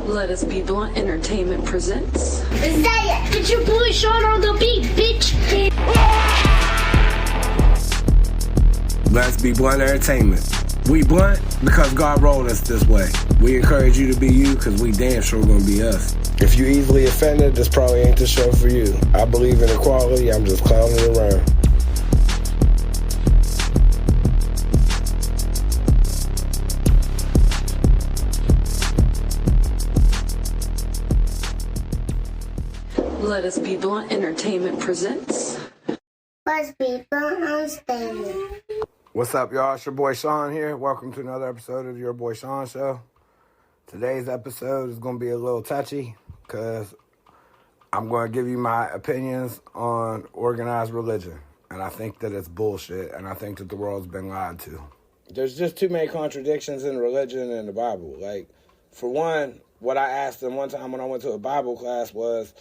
Let Us Be Blunt Entertainment presents. Isaiah, it's your boy Shawn on the beat, bitch. Let's Be Blunt Entertainment. We blunt because God rolled us this way. We encourage you to be you because we damn sure gonna be us. If you easily offended, this probably ain't the show for you. I believe in equality, I'm just clowning around. Let Us Be Blunt Entertainment presents. Let's be blunt understanding. What's up, y'all? It's your boy Shawn here. Welcome to another episode of the UrBoyShawn show. Today's episode is going to be a little touchy because I'm going to give you my opinions on organized religion. And I think that it's bullshit, and I think that the world's been lied to. There's just too many contradictions in religion and the Bible. Like, for one, what I asked them one time when I went to a Bible class was,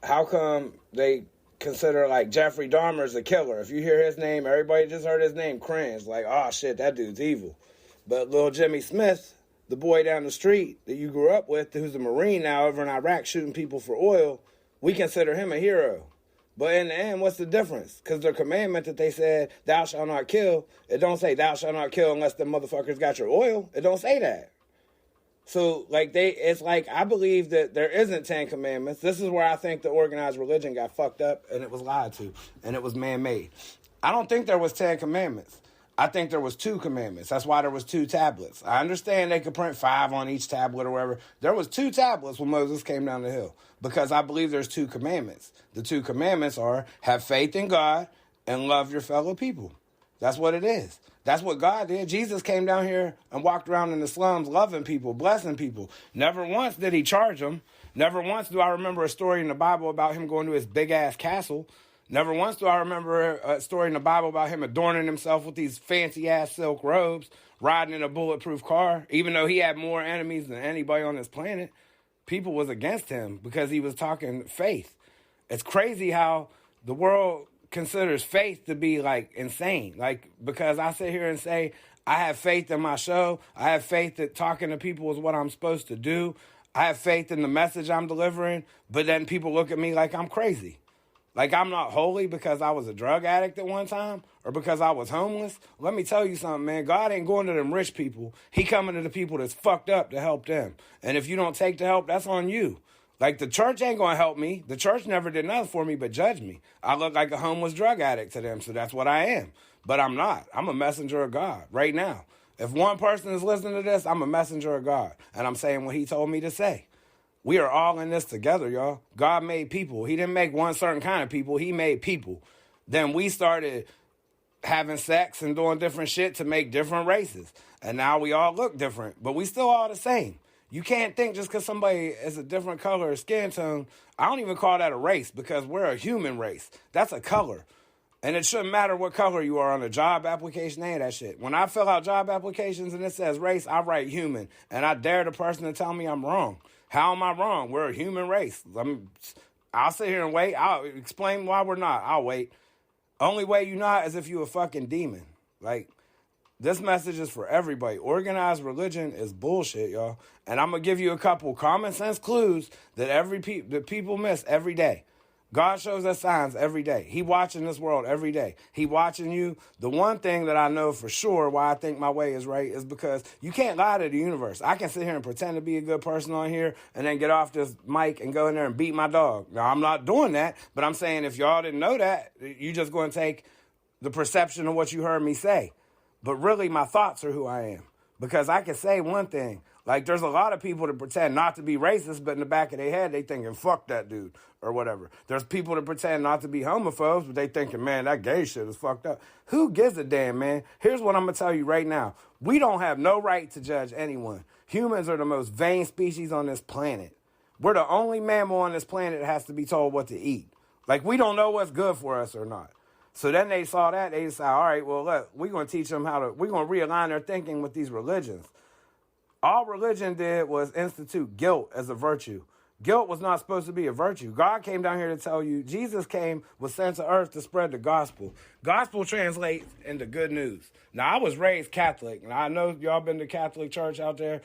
how come they consider, like, Jeffrey Dahmer's a killer? If you hear his name, everybody just heard his name cringe. Like, oh, shit, that dude's evil. But little Jimmy Smith, the boy down the street that you grew up with, who's a Marine now over in Iraq shooting people for oil, we consider him a hero. But in the end, what's the difference? Because the commandment that they said, thou shalt not kill, it don't say thou shalt not kill unless the motherfuckers got your oil. It don't say that. So, like, it's like, I believe that there isn't 10 commandments. This is where I think the organized religion got fucked up and it was lied to and it was man-made. I don't think there was 10 commandments. I think there was 2 commandments. That's why there was 2 tablets. I understand they could print 5 on each tablet or whatever. There was 2 tablets when Moses came down the hill because I believe there's 2 commandments. The 2 commandments are have faith in God and love your fellow people. That's what it is. That's what God did. Jesus came down here and walked around in the slums loving people, blessing people. Never once did he charge them. Never once do I remember a story in the Bible about him going to his big-ass castle. Never once do I remember a story in the Bible about him adorning himself with these fancy-ass silk robes, riding in a bulletproof car, even though he had more enemies than anybody on this planet. People was against him because he was talking faith. It's crazy how the world considers faith to be, like, insane. Like, because I sit here and say, I have faith in my show. I have faith that talking to people is what I'm supposed to do. I have faith in the message I'm delivering. But then people look at me like I'm crazy. Like I'm not holy because I was a drug addict at one time or because I was homeless. Let me tell you something, man. God ain't going to them rich people. He coming to the people that's fucked up to help them. And if you don't take the help, that's on you. Like, the church ain't going to help me. The church never did nothing for me but judge me. I look like a homeless drug addict to them, so that's what I am. But I'm not. I'm a messenger of God right now. If one person is listening to this, I'm a messenger of God. And I'm saying what he told me to say. We are all in this together, y'all. God made people. He didn't make one certain kind of people. He made people. Then we started having sex and doing different shit to make different races. And now we all look different. But we still all the same. You can't think just because somebody is a different color or skin tone. I don't even call that a race because we're a human race. That's a color. And it shouldn't matter what color you are on a job application, any of that shit. When I fill out job applications and it says race, I write human. And I dare the person to tell me I'm wrong. How am I wrong? We're a human race. I'll sit here and wait. I'll explain why we're not. I'll wait. Only way you're not is if you're a fucking demon. Like, this message is for everybody. Organized religion is bullshit, y'all. And I'm going to give you a couple common sense clues that people miss every day. God shows us signs every day. He watching this world every day. He watching you. The one thing that I know for sure why I think my way is right is because you can't lie to the universe. I can sit here and pretend to be a good person on here and then get off this mic and go in there and beat my dog. Now, I'm not doing that, but I'm saying if y'all didn't know that, you just going to take the perception of what you heard me say. But really, my thoughts are who I am. Because I can say one thing. Like, there's a lot of people that pretend not to be racist, but in the back of their head, they thinking, fuck that dude, or whatever. There's people that pretend not to be homophobes, but they thinking, man, that gay shit is fucked up. Who gives a damn, man? Here's what I'm going to tell you right now. We don't have no right to judge anyone. Humans are the most vain species on this planet. We're the only mammal on this planet that has to be told what to eat. Like, we don't know what's good for us or not. So then they saw that, they decided, all right, well, look, we're going to teach them we're going to realign their thinking with these religions. All religion did was institute guilt as a virtue. Guilt was not supposed to be a virtue. God came down here to tell you, Jesus was sent to earth to spread the gospel. Gospel translates into good news. Now, I was raised Catholic, and I know y'all been to Catholic church out there.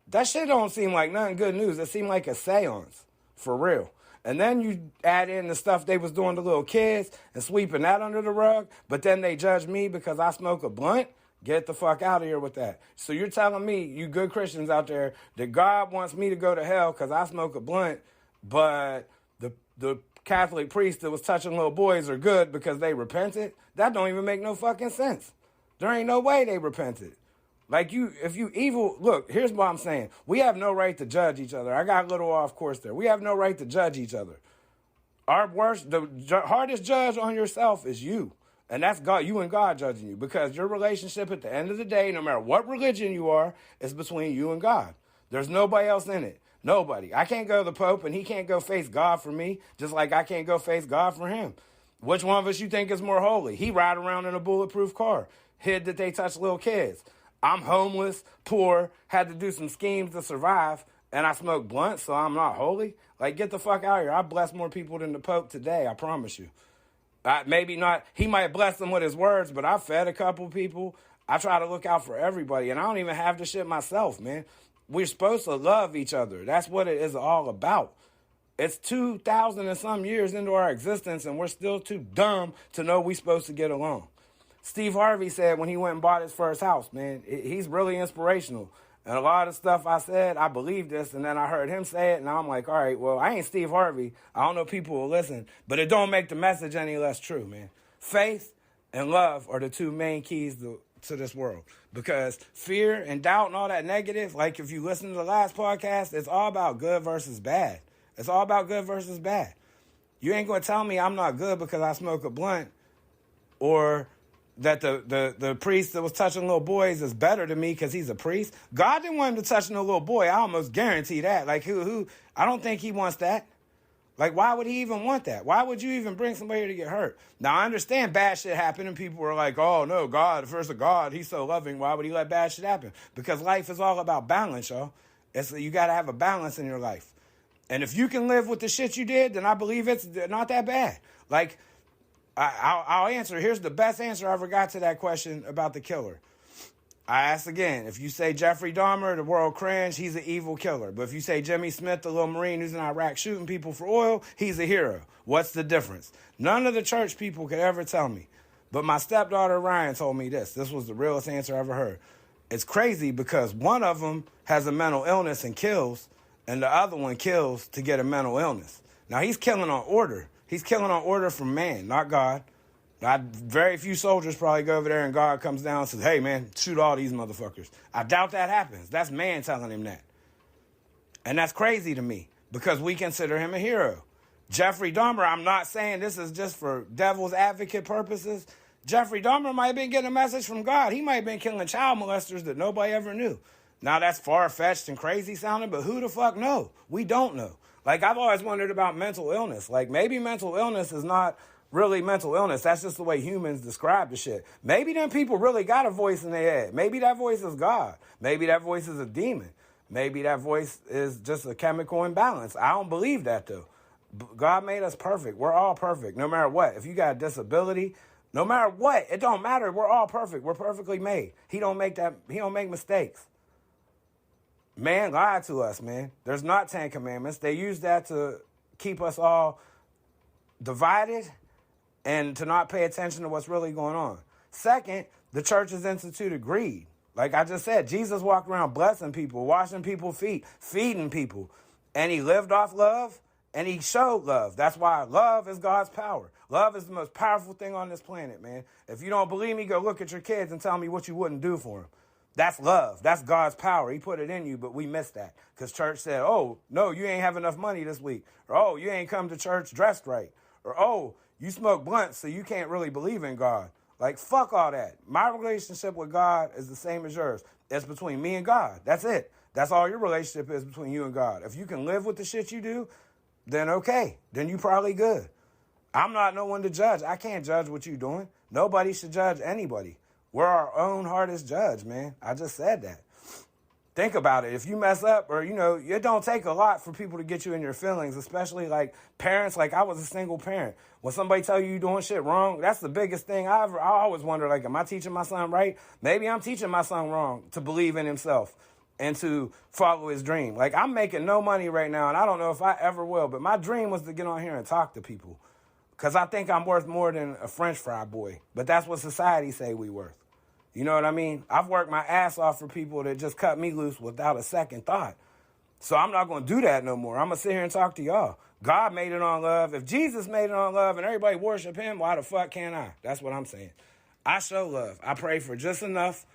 That shit don't seem like nothing good news. It seemed like a seance, for real. And then you add in the stuff they was doing to little kids and sweeping that under the rug, but then they judge me because I smoke a blunt? Get the fuck out of here with that. So you're telling me, you good Christians out there, that God wants me to go to hell because I smoke a blunt, but the Catholic priest that was touching little boys are good because they repented? That don't even make no fucking sense. There ain't no way they repented. Like if you evil, look, here's what I'm saying. We have no right to judge each other. I got a little off course there. We have no right to judge each other. The hardest judge on yourself is you. And that's God, you and God judging you. Because your relationship at the end of the day, no matter what religion you are, is between you and God. There's nobody else in it. Nobody. I can't go to the Pope and he can't go face God for me, just like I can't go face God for him. Which one of us you think is more holy? He ride around in a bulletproof car, hid that they touch little kids. I'm homeless, poor, had to do some schemes to survive, and I smoke blunts, so I'm not holy? Like, get the fuck out of here. I bless more people than the Pope today, I promise you. Maybe not, he might bless them with his words, but I fed a couple people. I try to look out for everybody, and I don't even have the shit myself, man. We're supposed to love each other. That's what it is all about. It's 2,000 and some years into our existence, and we're still too dumb to know we're supposed to get along. Steve Harvey said when he went and bought his first house, man, he's really inspirational. And a lot of stuff I said, I believe this, and then I heard him say it, and I'm like, all right, well, I ain't Steve Harvey. I don't know people will listen, but it don't make the message any less true, man. Faith and love are the two main keys to this world. Because fear and doubt and all that negative, like if you listen to the last podcast, it's all about good versus bad. It's all about good versus bad. You ain't going to tell me I'm not good because I smoke a blunt, or that the priest that was touching little boys is better than me because he's a priest. God didn't want him to touch no little boy. I almost guarantee that. Like, who? I don't think he wants that. Like, why would he even want that? Why would you even bring somebody here to get hurt? Now, I understand bad shit happened and people were like, oh, no, God, first of God, he's so loving. Why would he let bad shit happen? Because life is all about balance, y'all. You got to have a balance in your life. And if you can live with the shit you did, then I believe it's not that bad. Like, I'll answer. Here's the best answer I ever got to that question about the killer. I asked again, if you say Jeffrey Dahmer, the world cringe, he's an evil killer. But if you say Jimmy Smith, the little Marine who's in Iraq shooting people for oil, he's a hero. What's the difference? None of the church people could ever tell me. But my stepdaughter Ryan told me this. This was the realest answer I ever heard. It's crazy because one of them has a mental illness and kills, and the other one kills to get a mental illness. Now, he's killing on order. He's killing on order from man, not God. Very few soldiers probably go over there and God comes down and says, hey, man, shoot all these motherfuckers. I doubt that happens. That's man telling him that. And that's crazy to me because we consider him a hero. Jeffrey Dahmer, I'm not saying this is just for devil's advocate purposes. Jeffrey Dahmer might have been getting a message from God. He might have been killing child molesters that nobody ever knew. Now, that's far-fetched and crazy sounding, but who the fuck know? We don't know. Like, I've always wondered about mental illness. Like, maybe mental illness is not really mental illness. That's just the way humans describe the shit. Maybe them people really got a voice in their head. Maybe that voice is God. Maybe that voice is a demon. Maybe that voice is just a chemical imbalance. I don't believe that, though. God made us perfect. We're all perfect, no matter what. If you got a disability, no matter what, it don't matter. We're all perfect. We're perfectly made. He don't make mistakes. Man lied to us, man. There's not 10 commandments. They use that to keep us all divided and to not pay attention to what's really going on. Second, the church has instituted greed. Like I just said, Jesus walked around blessing people, washing people's feet, feeding people. And he lived off love and he showed love. That's why love is God's power. Love is the most powerful thing on this planet, man. If you don't believe me, go look at your kids and tell me what you wouldn't do for them. That's love. That's God's power. He put it in you, but we missed that. Because church said, oh, no, you ain't have enough money this week. Or, oh, you ain't come to church dressed right. Or, oh, you smoke blunts, so you can't really believe in God. Like, fuck all that. My relationship with God is the same as yours. It's between me and God. That's it. That's all your relationship is, between you and God. If you can live with the shit you do, then okay. Then you probably good. I'm not no one to judge. I can't judge what you're doing. Nobody should judge anybody. We're our own hardest judge, man. I just said that. Think about it. If you mess up or, it don't take a lot for people to get you in your feelings, especially like parents. Like I was a single parent. When somebody tell you you're doing shit wrong, that's the biggest thing I always wonder, like, am I teaching my son right? Maybe I'm teaching my son wrong to believe in himself. and to follow his dream. Like, I'm making no money right now, and I don't know if I ever will, but my dream was to get on here and talk to people, because I think I'm worth more than a French fry boy. But that's what society say we worth. You know what I mean? I've worked my ass off for people that just cut me loose without a second thought. So I'm not going to do that no more. I'm going to sit here and talk to y'all. God made it on love. If Jesus made it on love and everybody worship him, why the fuck can't I? That's what I'm saying. I show love. I pray for just enough.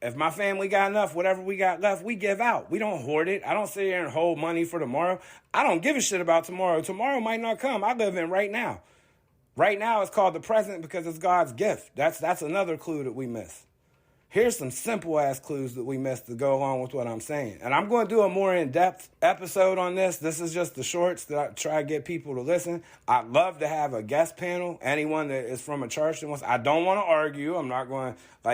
If my family got enough, whatever we got left, we give out. We don't hoard it. I don't sit here and hold money for tomorrow. I don't give a shit about tomorrow. Tomorrow might not come. I live in right now. Right now it's called the present because it's God's gift. That's another clue that we miss. Here's some simple-ass clues that we missed to go along with what I'm saying. And I'm going to do a more in-depth episode on this. This is just the shorts that I try to get people to listen. I'd love to have a guest panel. Anyone that is from a church that wants... I don't want to argue. I'm not going...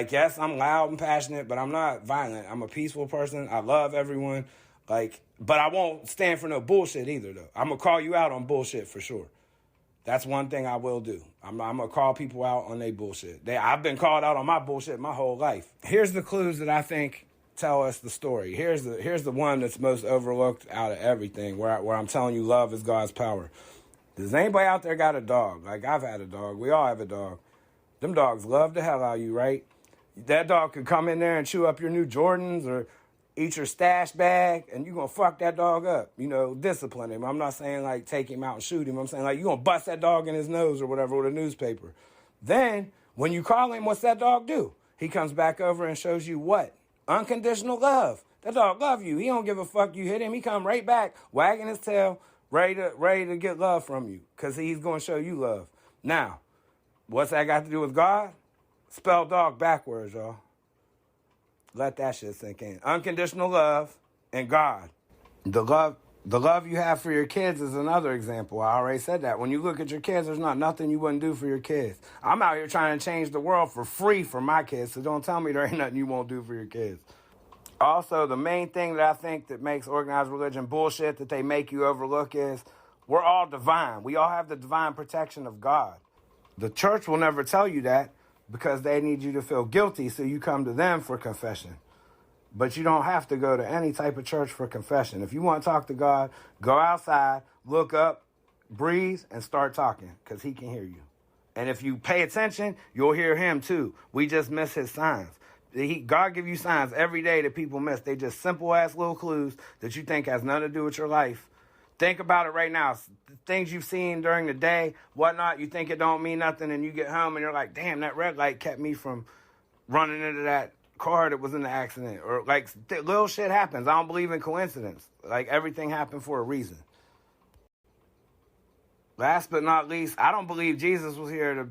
yes, I'm loud and passionate, but I'm not violent. I'm a peaceful person. I love everyone. But I won't stand for no bullshit either, though. I'm going to call you out on bullshit for sure. That's one thing I will do. I'm going to call people out on their bullshit. I've been called out on my bullshit my whole life. Here's the clues that I think tell us the story. Here's the one that's most overlooked out of everything, where I'm telling you love is God's power. Does anybody out there got a dog? Like, I've had a dog. We all have a dog. Them dogs love the hell out of you, right? That dog could come in there and chew up your new Jordans or eat your stash bag, and you're going to fuck that dog up. You know, discipline him. I'm not saying, take him out and shoot him. I'm saying, you're going to bust that dog in his nose or whatever with a newspaper. Then, when you call him, what's that dog do? He comes back over and shows you what? Unconditional love. That dog love you. He don't give a fuck you hit him. He come right back, wagging his tail, ready to get love from you, because he's going to show you love. Now, what's that got to do with God? Spell dog backwards, y'all. Let that shit sink in. Unconditional love and God. The love you have for your kids is another example. I already said that. When you look at your kids, there's not nothing you wouldn't do for your kids. I'm out here trying to change the world for free for my kids, so don't tell me there ain't nothing you won't do for your kids. Also, the main thing that I think that makes organized religion bullshit that they make you overlook is we're all divine. We all have the divine protection of God. The church will never tell you that, because they need you to feel guilty, so you come to them for confession. But you don't have to go to any type of church for confession. If you want to talk to God, go outside, look up, breathe, and start talking, because he can hear you. And if you pay attention, you'll hear him too. We just miss his signs. God give you signs every day that people miss. They just simple-ass little clues that you think has nothing to do with your life. Think about it right now. Things you've seen during the day, whatnot, you think it don't mean nothing, and you get home and you're like, damn, that red light kept me from running into that car that was in the accident. Or little shit happens. I don't believe in coincidence. Everything happened for a reason. Last but not least, I don't believe Jesus was here to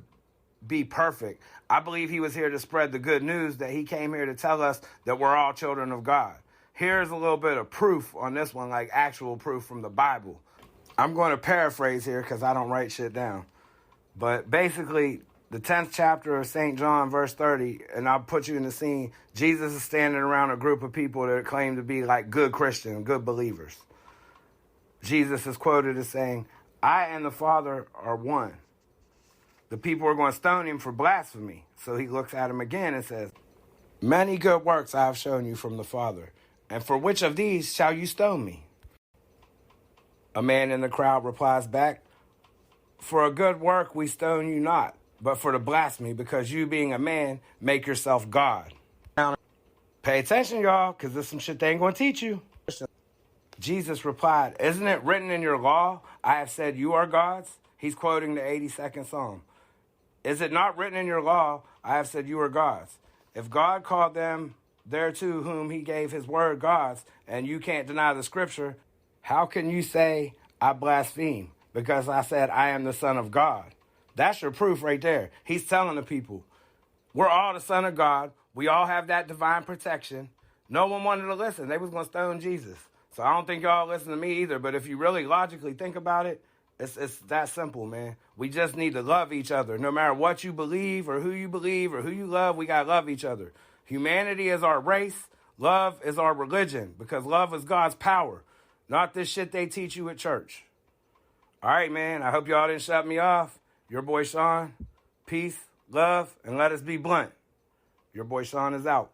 be perfect. I believe he was here to spread the good news, that he came here to tell us that we're all children of God. Here's a little bit of proof on this one, actual proof from the Bible. I'm going to paraphrase here because I don't write shit down. But basically, the 10th chapter of St. John, verse 30, and I'll put you in the scene. Jesus is standing around a group of people that claim to be good Christians, good believers. Jesus is quoted as saying, I and the Father are one. The people are going to stone him for blasphemy. So he looks at him again and says, many good works I have shown you from the Father. And for which of these shall you stone me? A man in the crowd replies back, for a good work we stone you not, but for the blasphemy, because you being a man, make yourself God. Now, pay attention, y'all, because there's some shit they ain't going to teach you. Jesus replied, isn't it written in your law, I have said you are gods? He's quoting the 82nd Psalm. Is it not written in your law, I have said you are gods? If God called them thereto whom he gave his word gods, and you can't deny the scripture, how can you say I blaspheme because I said I am the Son of God? That's your proof right there. He's telling the people, we're all the Son of God. We all have that divine protection. No one wanted to listen. They was going to stone Jesus. So I don't think y'all listen to me either. But if you really logically think about it, it's that simple, man. We just need to love each other. No matter what you believe or who you love, we got to love each other. Humanity is our race. Love is our religion, because love is God's power, not this shit they teach you at church. All right, man. I hope y'all didn't shut me off. Your boy Shawn. Peace, love, and let us be blunt. Your boy Shawn is out.